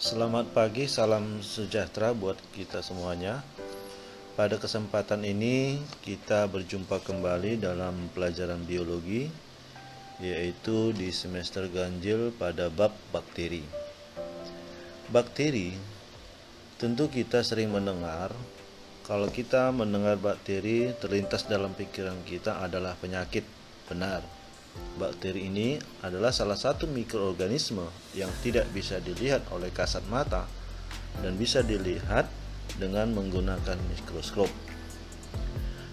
Selamat pagi, salam sejahtera buat kita semuanya. Pada kesempatan ini kita berjumpa kembali dalam pelajaran biologi, yaitu di semester ganjil pada bab bakteri. Bakteri, tentu kita sering mendengar. Kalau kita mendengar bakteri, terlintas dalam pikiran kita adalah penyakit. Benar. Bakteri ini adalah salah satu mikroorganisme yang tidak bisa dilihat oleh kasat mata dan bisa dilihat dengan menggunakan mikroskop.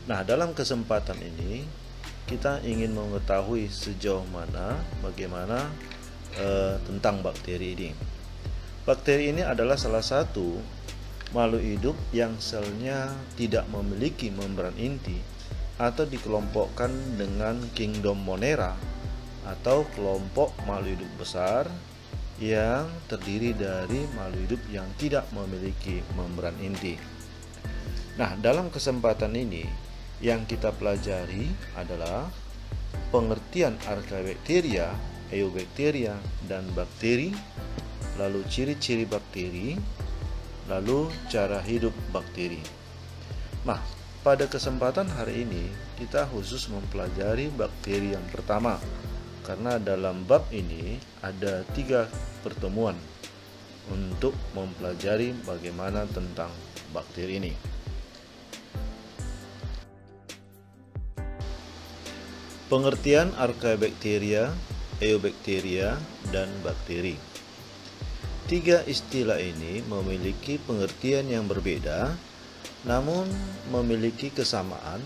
Nah, dalam kesempatan ini kita ingin mengetahui sejauh mana bagaimana tentang bakteri ini. Bakteri ini adalah salah satu makhluk hidup yang selnya tidak memiliki membran inti atau dikelompokkan dengan kingdom Monera atau kelompok makhluk hidup besar yang terdiri dari makhluk hidup yang tidak memiliki membran inti. Nah, dalam kesempatan ini yang kita pelajari adalah pengertian Archaebacteria, Eubacteria, dan bakteri, lalu ciri-ciri bakteri, lalu cara hidup bakteri. Nah, pada kesempatan hari ini kita khusus mempelajari bakteri yang pertama, karena dalam bab ini ada 3 pertemuan untuk mempelajari bagaimana tentang bakteri ini. Pengertian Archaebacteria, Eubacteria, dan bakteri. 3 istilah ini memiliki pengertian yang berbeda, namun memiliki kesamaan,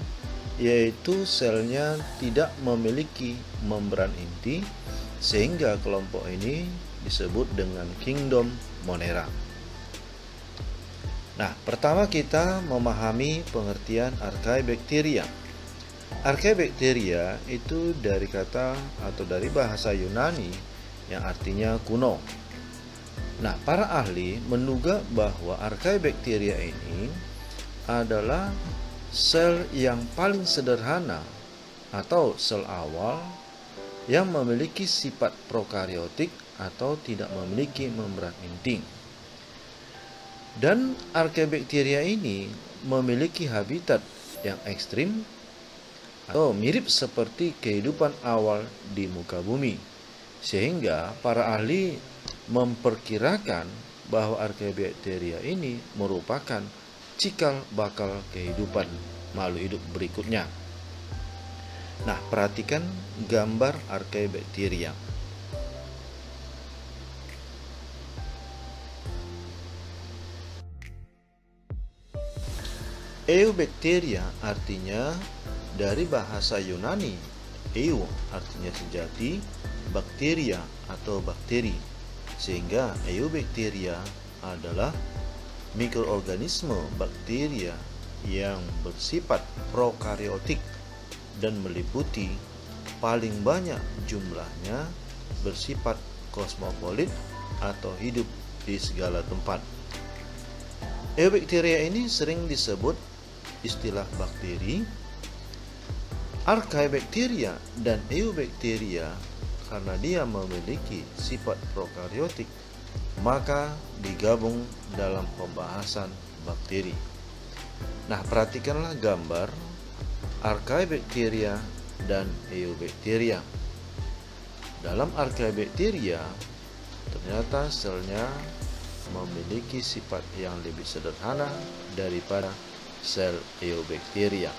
yaitu selnya tidak memiliki membran inti, sehingga kelompok ini disebut dengan kingdom Monera. Nah, pertama kita memahami pengertian Archaebacteria. Archaebacteria itu dari kata atau dari bahasa Yunani yang artinya kuno. Nah, para ahli menduga bahwa Archaebacteria ini adalah sel yang paling sederhana atau sel awal yang memiliki sifat prokariotik atau tidak memiliki membran inti. Dan Archaebacteria ini memiliki habitat yang ekstrim atau mirip seperti kehidupan awal di muka bumi, sehingga para ahli memperkirakan bahwa Archaebacteria ini merupakan cikal bakal kehidupan makhluk hidup berikutnya. Nah, perhatikan gambar Archaebacteria. Eubacteria artinya dari bahasa Yunani, eu artinya sejati, bakteria atau bakteri, sehingga Eubacteria adalah mikroorganisme bakteria yang bersifat prokariotik dan meliputi paling banyak jumlahnya bersifat kosmopolit atau hidup di segala tempat. Eubacteria ini sering disebut istilah bakteri. Archaebacteria dan Eubacteria karena dia memiliki sifat prokariotik, maka digabung dalam pembahasan bakteri. Nah, perhatikanlah gambar Archaebacteria dan Eubacteria. Dalam Archaebacteria, ternyata selnya memiliki sifat yang lebih sederhana daripada sel Eubacteria.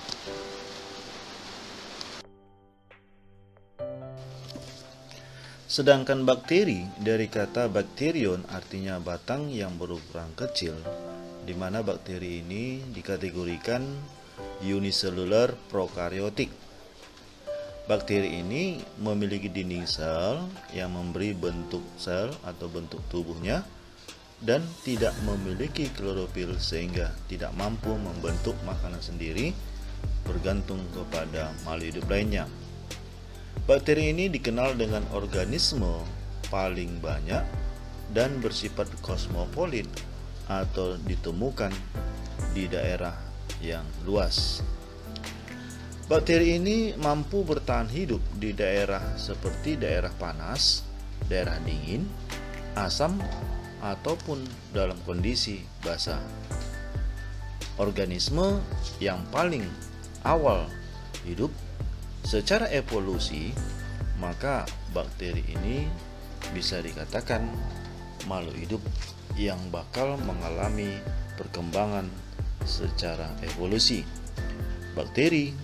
Sedangkan bakteri dari kata bakterion artinya batang yang berukuran kecil, di mana bakteri ini dikategorikan unicellular prokariotik. Bakteri ini memiliki dinding sel yang memberi bentuk sel atau bentuk tubuhnya dan tidak memiliki klorofil sehingga tidak mampu membentuk makanan sendiri, bergantung kepada makhluk hidup lainnya. Bakteri ini dikenal dengan organisme paling banyak dan bersifat kosmopolit atau ditemukan di daerah yang luas. Bakteri ini mampu bertahan hidup di daerah seperti daerah panas, daerah dingin, asam, ataupun dalam kondisi basah. Organisme yang paling awal hidup secara evolusi, maka bakteri ini bisa dikatakan makhluk hidup yang bakal mengalami perkembangan secara evolusi. Bakteri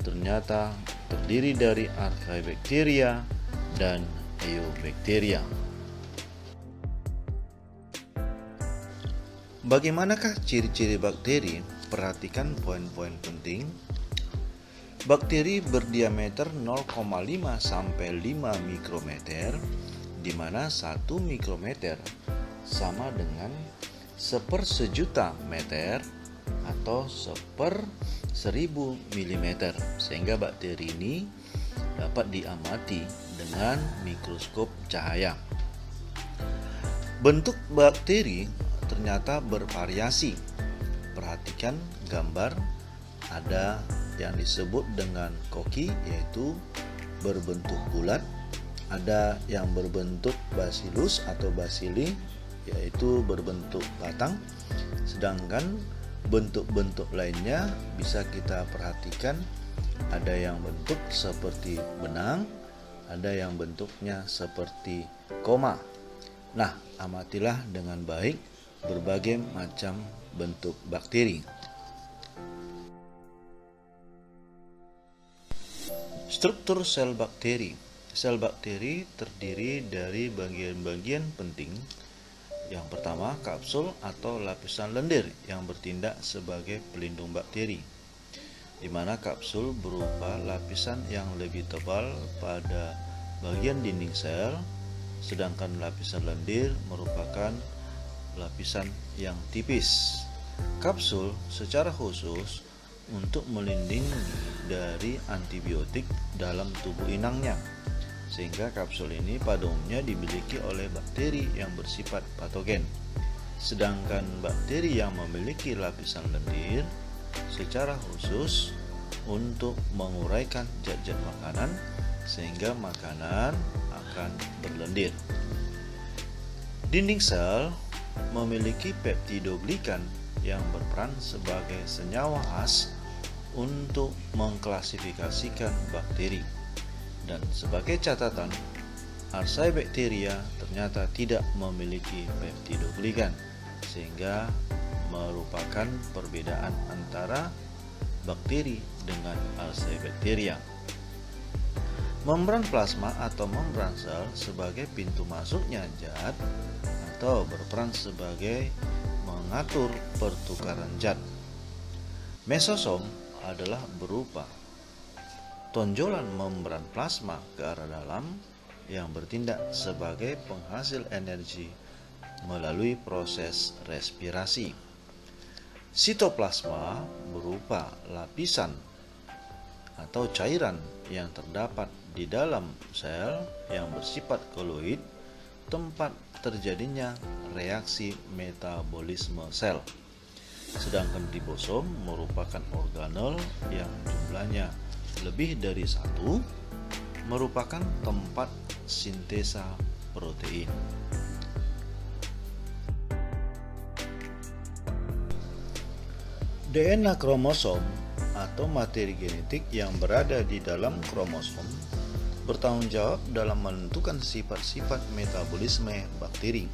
ternyata terdiri dari Archaebacteria dan Eubacteria. Bagaimanakah ciri-ciri bakteri? Perhatikan poin-poin penting. Bakteri berdiameter 0,5 sampai 5 mikrometer, di mana 1 mikrometer sama dengan 1/1000 meter atau 1/1000 milimeter, sehingga bakteri ini dapat diamati dengan mikroskop cahaya. Bentuk bakteri ternyata bervariasi. Perhatikan gambar, ada yang disebut dengan koki, yaitu berbentuk bulat, ada yang berbentuk bacillus atau bacilli, yaitu berbentuk batang, sedangkan bentuk-bentuk lainnya bisa kita perhatikan, ada yang bentuk seperti benang, ada yang bentuknya seperti koma. Nah, amatilah dengan baik berbagai macam bentuk bakteri. Struktur sel bakteri. Sel bakteri terdiri dari bagian-bagian penting. Yang pertama, kapsul atau lapisan lendir yang bertindak sebagai pelindung bakteri, di mana kapsul berupa lapisan yang lebih tebal pada bagian dinding sel, sedangkan lapisan lendir merupakan lapisan yang tipis. Kapsul secara khusus untuk melindungi dari antibiotik dalam tubuh inangnya, sehingga kapsul ini pada umumnya dimiliki oleh bakteri yang bersifat patogen. Sedangkan bakteri yang memiliki lapisan lendir secara khusus untuk menguraikan zat-zat makanan, sehingga makanan akan berlendir. Dinding sel memiliki peptidoglikan yang berperan sebagai senyawa khas untuk mengklasifikasikan bakteri. Dan sebagai catatan, Archaebacteria ternyata tidak memiliki peptidoglikan, sehingga merupakan perbedaan antara bakteri dengan Archaebacteria. Membran plasma atau membran sel sebagai pintu masuknya zat atau berperan sebagai mengatur pertukaran zat. Mesosom adalah berupa tonjolan membran plasma ke arah dalam yang bertindak sebagai penghasil energi melalui proses respirasi. Sitoplasma berupa lapisan atau cairan yang terdapat di dalam sel yang bersifat koloid, tempat terjadinya reaksi metabolisme sel. Sedangkan ribosom merupakan organel yang jumlahnya lebih dari satu, merupakan tempat sintesa protein. DNA kromosom atau materi genetik yang berada di dalam kromosom bertanggung jawab dalam menentukan sifat-sifat metabolisme bakteri.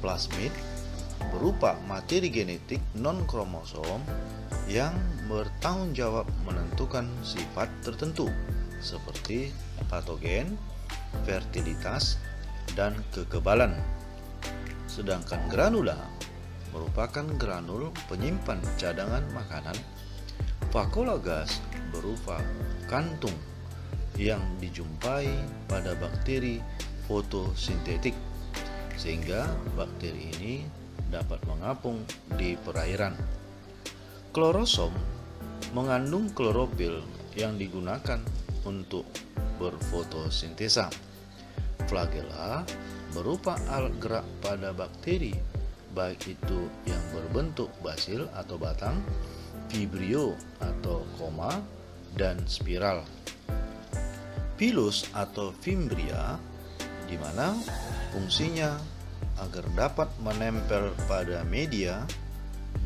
Plasmid berupa materi genetik non-kromosom yang bertanggung jawab menentukan sifat tertentu seperti patogen, fertilitas, dan kekebalan. Sedangkan granula merupakan granul penyimpan cadangan makanan. Fagolas berupa kantung yang dijumpai pada bakteri fotosintetik, sehingga bakteri ini dapat mengapung di perairan. Klorosom mengandung klorofil yang digunakan untuk berfotosintesa. Flagella berupa alat gerak pada bakteri, baik itu yang berbentuk basil atau batang, vibrio atau koma, dan spiral. Pilus atau fimbria, di mana fungsinya agar dapat menempel pada media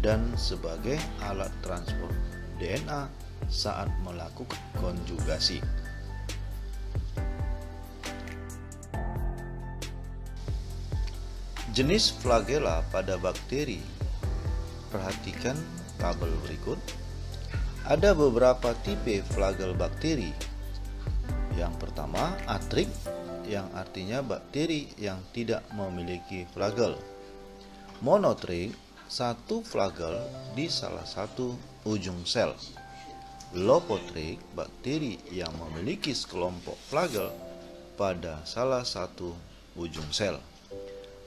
dan sebagai alat transport DNA saat melakukan konjugasi. Jenis flagela pada bakteri. Perhatikan tabel berikut. Ada beberapa tipe flagel bakteri. Yang pertama, atrik, yang artinya bakteri yang tidak memiliki flagel. Monotrik, satu flagel di salah satu ujung sel. Lopotrik, bakteri yang memiliki sekelompok flagel pada salah satu ujung sel.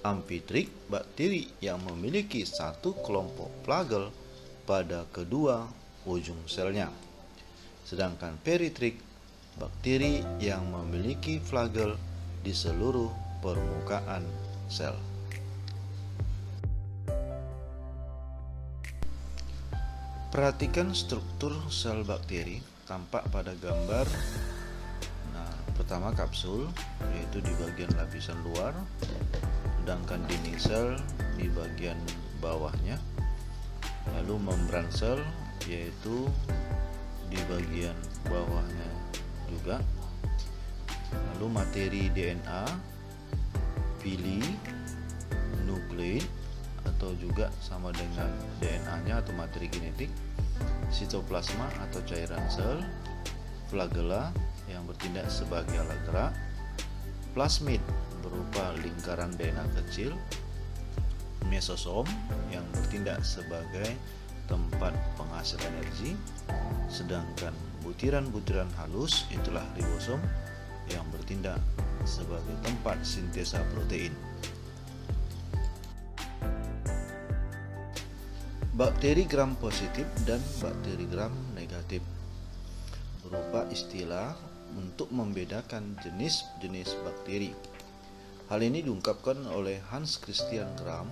Amfitrik, bakteri yang memiliki satu kelompok flagel pada kedua ujung selnya. Sedangkan peritrik, bakteri yang memiliki flagel di seluruh permukaan sel. Perhatikan struktur sel bakteri tampak pada gambar. Pertama kapsul, yaitu di bagian lapisan luar, sedangkan dinding sel di bagian bawahnya. Lalu membran sel, yaitu di bagian bawahnya juga. Lalu materi DNA, pili, nukleid atau juga sama dengan DNA-nya atau materi genetik, sitoplasma atau cairan sel, flagella yang bertindak sebagai alat gerak, plasmid berupa lingkaran DNA kecil, mesosom yang bertindak sebagai tempat penghasil energi, sedangkan butiran-butiran halus itulah ribosom yang bertindak sebagai tempat sintesa protein. Bakteri gram positif dan bakteri gram negatif berupa istilah untuk membedakan jenis-jenis bakteri. Hal ini diungkapkan oleh Hans Christian Gram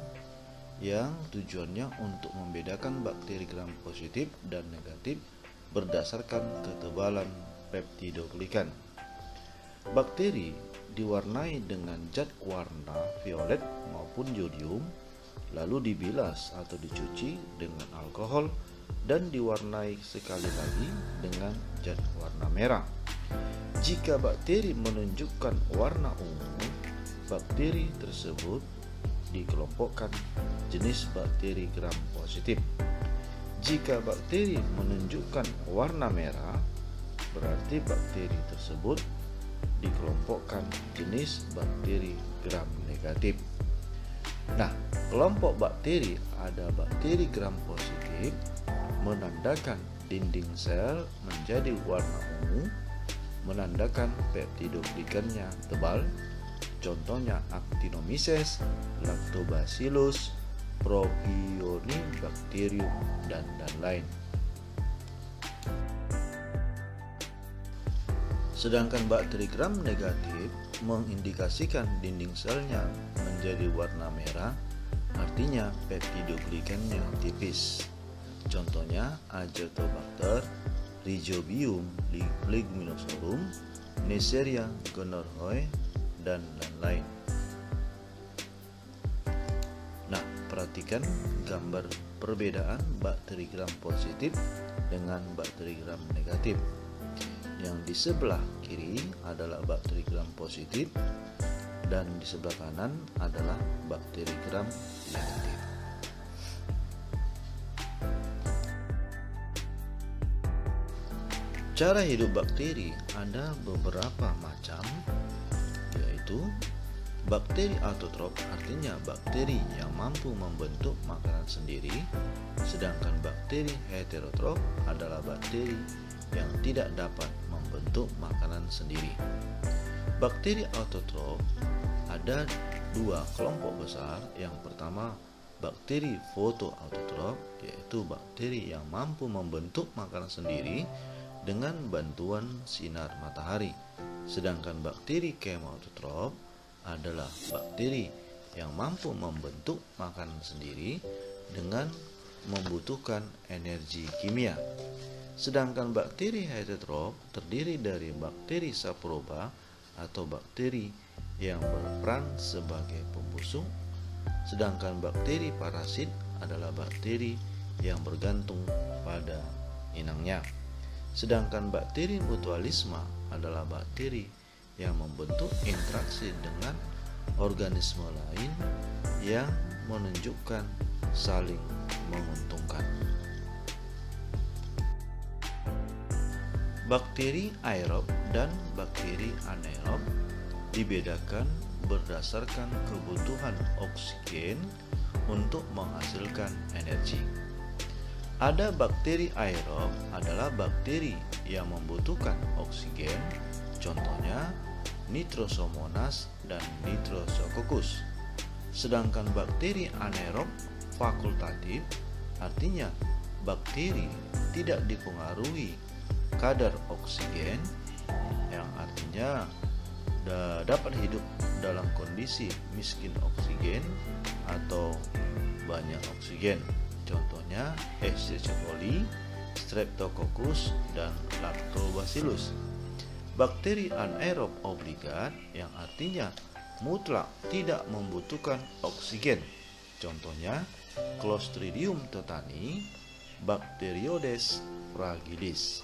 yang tujuannya untuk membedakan bakteri gram positif dan negatif berdasarkan ketebalan peptidoglikan. Bakteri diwarnai dengan zat warna violet maupun yodium, lalu dibilas atau dicuci dengan alkohol dan diwarnai sekali lagi dengan zat warna merah. Jika bakteri menunjukkan warna ungu, bakteri tersebut dikelompokkan jenis bakteri gram positif. Jika bakteri menunjukkan warna merah, berarti bakteri tersebut dikelompokkan jenis bakteri gram negatif. Nah, kelompok bakteri ada bakteri gram positif menandakan dinding sel menjadi warna ungu, menandakan peptidoglikannya tebal, contohnya Actinomyces, Lactobacillus, Propionibacterium, dan lain. Sedangkan bakteri gram negatif mengindikasikan dinding selnya menjadi warna merah, artinya peptidoglikannya tipis. Contohnya Azotobacter, Rhizobium leguminosarum, Neisseria gonorrhoeae, dan lain-lain. Nah, perhatikan gambar perbedaan bakteri gram positif dengan bakteri gram negatif. Yang di sebelah kiri adalah bakteri gram positif dan di sebelah kanan adalah bakteri gram negatif. Cara hidup bakteri ada beberapa macam, yaitu bakteri autotrof, artinya bakteri yang mampu membentuk makanan sendiri, sedangkan bakteri heterotrof adalah bakteri yang tidak dapat membentuk makanan sendiri. Bakteri autotrof ada dua kelompok besar. Yang pertama, bakteri fotoautotrof, yaitu bakteri yang mampu membentuk makanan sendiri dengan bantuan sinar matahari. Sedangkan bakteri kemoautotrof adalah bakteri yang mampu membentuk makanan sendiri dengan membutuhkan energi kimia. Sedangkan bakteri heterotrof terdiri dari bakteri saproba atau bakteri yang berperan sebagai pembusuk Sedangkan bakteri parasit adalah bakteri yang bergantung pada inangnya. Sedangkan bakteri mutualisme adalah bakteri yang membentuk interaksi dengan organisme lain yang menunjukkan saling menguntungkan. Bakteri aerob dan bakteri anaerob dibedakan berdasarkan kebutuhan oksigen untuk menghasilkan energi. Ada bakteri aerob adalah bakteri yang membutuhkan oksigen, contohnya Nitrosomonas dan Nitrosococcus. Sedangkan bakteri anaerob fakultatif artinya bakteri tidak dipengaruhi kadar oksigen, yang artinya dapat hidup dalam kondisi miskin oksigen atau banyak oksigen. Contohnya Escherichia coli, Streptococcus, dan Lactobacillus. Bakteri anaerob obligat yang artinya mutlak tidak membutuhkan oksigen. Contohnya Clostridium tetani, Bacteroides fragilis.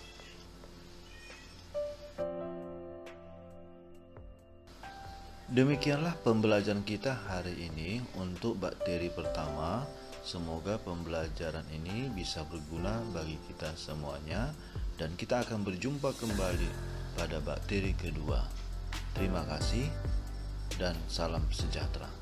Demikianlah pembelajaran kita hari ini untuk bakteri pertama. Semoga pembelajaran ini bisa berguna bagi kita semuanya, dan kita akan berjumpa kembali pada bakteri kedua. Terima kasih dan salam sejahtera.